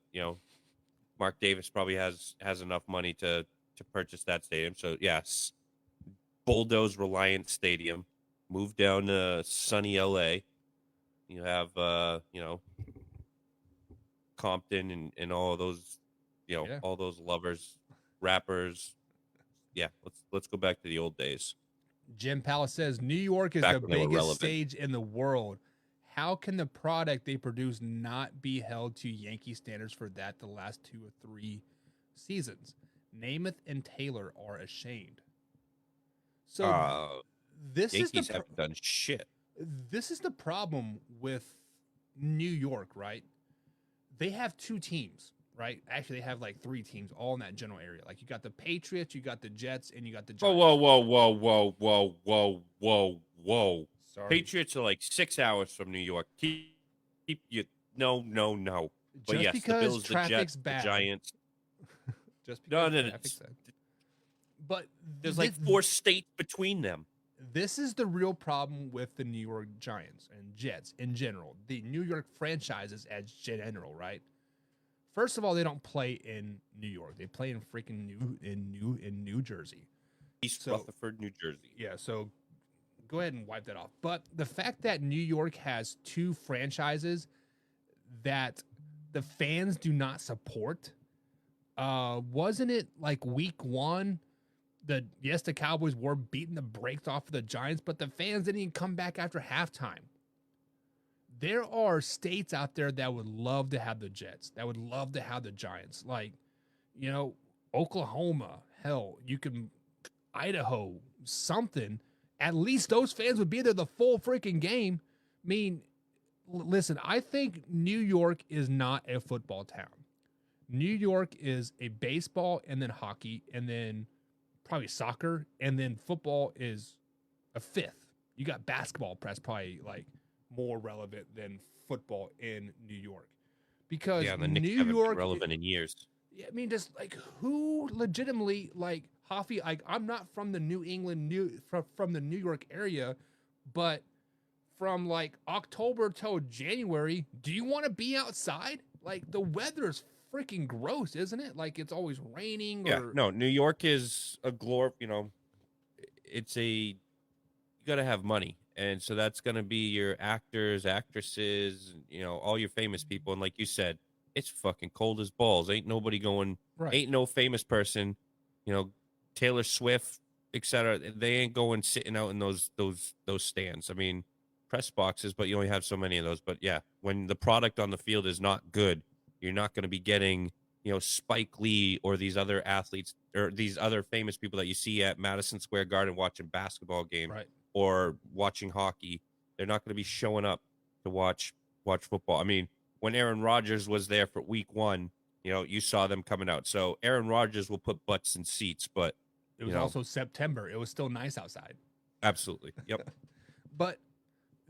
Mark Davis probably has enough money to purchase that stadium. So yes, bulldoze Reliant Stadium, move down to sunny L.A. You have Compton and all of those, all those lovers, rappers. Yeah, let's go back to the old days. Jim Palace says New York is the biggest stage in the world. How can the product they produce not be held to Yankee standards for the last 2 or 3 seasons? Namath and Taylor are ashamed. So this Yankees is haven't done shit. This is the problem with New York, right? They have 2 teams, right? Actually, they have like 3 teams all in that general area. Like you got the Patriots, you got the Jets, and you got the Giants. Whoa. Sorry. Patriots are like 6 hours from New York. Keep you no. But Just yes, because the Bills, the traffic's Jets, bad. the Giants. Just because No. traffic's bad. But There's like 4 states between them. This is the real problem with the New York Giants and Jets in general. The New York franchises as general, right? First of all, they don't play in New York. They play in freaking New Jersey. East Rutherford, New Jersey. Yeah, so go ahead and wipe that off. But the fact that New York has 2 franchises that the fans do not support, wasn't it like week 1? The Cowboys were beating the brakes off of the Giants, but the fans didn't even come back after halftime. There are states out there that would love to have the Jets, that would love to have the Giants. Like, Oklahoma, hell, you can, Idaho, something. At least those fans would be there the full freaking game. I mean, listen, I think New York is not a football town. New York is a baseball and then hockey and then probably soccer, and then football is a 5th. You got basketball, that's probably like more relevant than football in New York. Because the Knicks New haven't York been relevant in years. Yeah, I mean, just like who legitimately like Hoffy, I'm not from the New England from the New York area, but from like October till January, do you want to be outside? Like the weather is freaking gross, isn't it? Like it's always raining. No, New York is a you got to have money. And so that's going to be your actors, actresses, all your famous people. And like you said, it's fucking cold as balls. Ain't nobody going, Right. Ain't no famous person, Taylor Swift, etc. They ain't going sitting out in those stands. I mean, press boxes, but you only have so many of those. But yeah, when the product on the field is not good, you're not going to be getting, Spike Lee or these other athletes or these other famous people that you see at Madison Square Garden watching basketball game or watching hockey. They're not going to be showing up to watch football. I mean, when Aaron Rodgers was there for week 1, you saw them coming out. So Aaron Rodgers will put butts in seats, but it was also September. It was still nice outside. Absolutely. Yep. But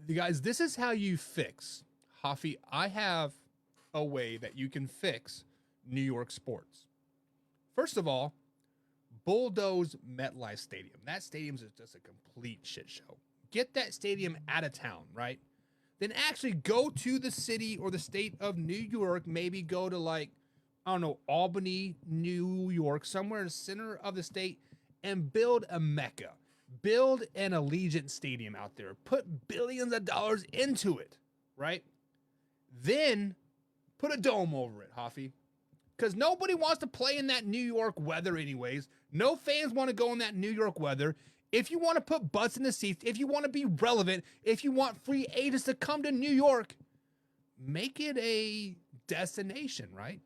you guys, this is how you fix. Hoffy, I have a way that you can fix New York sports. First of all, bulldoze MetLife Stadium. That stadium is just a complete shit show. Get that stadium out of town, right? Then actually go to the city or the state of New York, maybe go to like, I don't know, Albany, New York, somewhere in the center of the state, and build a Mecca. Build an Allegiant Stadium out there. Put billions of dollars into it, right? Then put a dome over it, Hoffy. Because nobody wants to play in that New York weather anyways. No fans want to go in that New York weather. If you want to put butts in the seats, if you want to be relevant, if you want free agents to come to New York, make it a destination, right?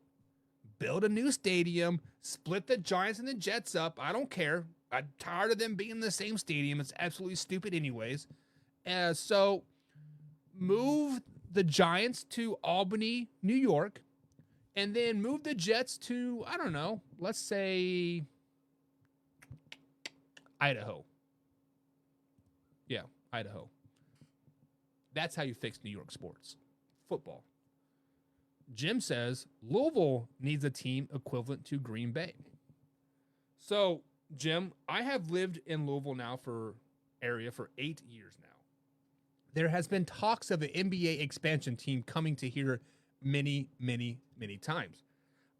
Build a new stadium, split the Giants and the Jets up. I don't care. I'm tired of them being in the same stadium. It's absolutely stupid anyways. So move the Giants to Albany, New York, and then move the Jets to, I don't know, let's say Idaho. Yeah, Idaho. That's how you fix New York sports. Football. Jim says Louisville needs a team equivalent to Green Bay. So, Jim, I have lived in Louisville now for 8 years now. There has been talks of the NBA expansion team coming to here many, many, many times.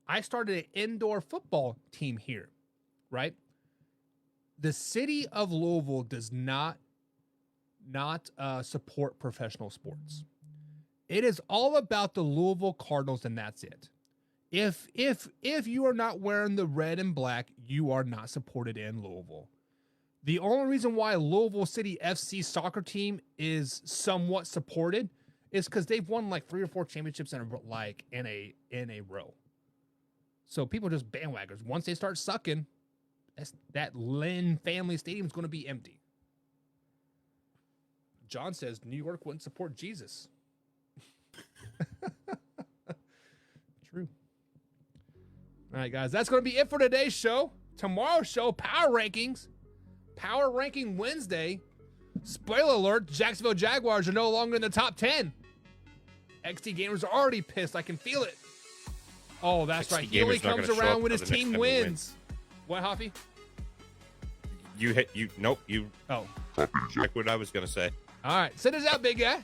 I started an indoor football team here, right? The city of Louisville does not support professional sports. It is all about the Louisville Cardinals, and that's it. If you are not wearing the red and black, you are not supported in Louisville. The only reason why Louisville City FC soccer team is somewhat supported is because they've won like 3 or 4 championships in a row. So people just bandwagons. Once they start sucking, that Lynn family stadium is going to be empty. John says New York wouldn't support Jesus. True. All right, guys, that's going to be it for today's show. Tomorrow's show, Power Rankings. Power Ranking Wednesday. Spoiler alert, Jacksonville Jaguars are no longer in the top 10. XT Gamers are already pissed. I can feel it. Oh, that's right. He only comes around when his team wins. What, Hoffy? Nope. Oh. Check what I was going to say. All right. Send us out, big guy.